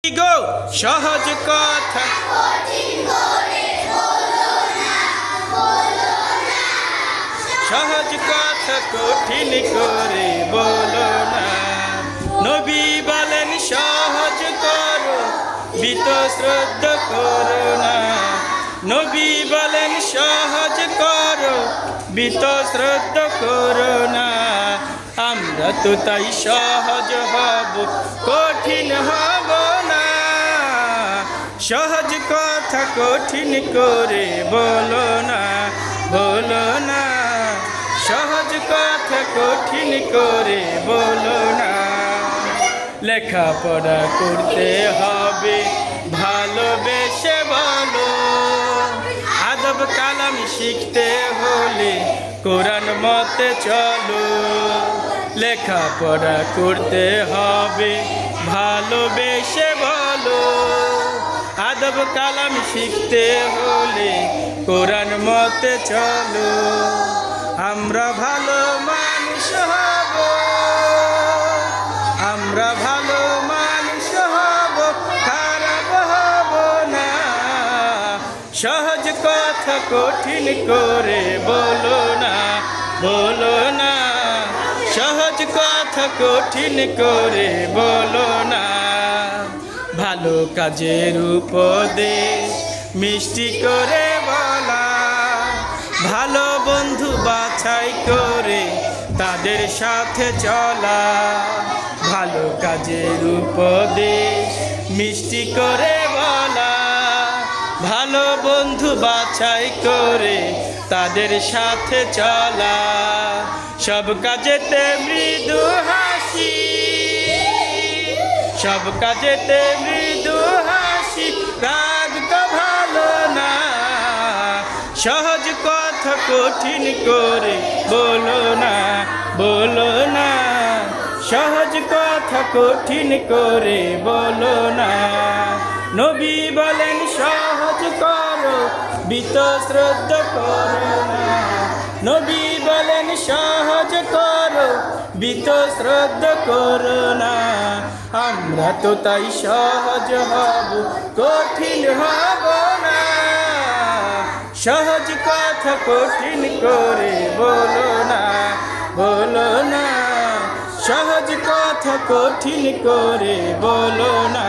গো সহজ কথা সহজ কথা কঠিন করে বলো না। নবী বলেন সহজ করো বীতশ্রদ্ধ করো না। নবী বলেন সহজ করো বীতশ্রদ্ধ করো না। আমরা তো তাই সহজ হব কঠিন হব না। সহজ কথা কঠিন করে বলো না, বলো না। সহজ কথা কঠিন করে বলো না। লেখাপড়া করতে হবে ভালোবেসে বলো। আদব কালাম শিখতে হলে কোরআন মতে চলো। লেখাপড়া করতে হবে ভালোবেসে বলো। আদব কালাম শিখতে হলে কোরআন মতে চলো। আমরা ভালো মানুষ হব, আমরা ভালো মানুষ হব, খারাপ হব না। সহজ কথা কঠিন করে বলো না, বলো না। সহজ কথা কঠিন করে বলো না। ভালো কাজের উপদেশ মিষ্টি করে বলা। ভালো বন্ধু বাছাই করে তাদের সাথে চলা। ভালো কাজের উপদেশ মিষ্টি করে বলা। ভালো বন্ধু বাছাই করে তাদের সাথে চলা। সব কাজেতে মৃদু হাসি, সব কাজেতে মৃদু হাসি, রাগ তো ভালো না। সহজ কথা কঠিন করে বলো না, বলো না। সহজ কথা কঠিন করে বলো না। নবী বলেন সহজ করো বীতশ্রদ্ধ করো না। নবী বলেন সহজ করো বীতশ্রদ্ধ করো না। আমরা তো তাই সহজ হব কঠিন হব না। সহজ কথা কঠিন করে বলো না, বলো না। সহজ কথা কঠিন করে বলো না।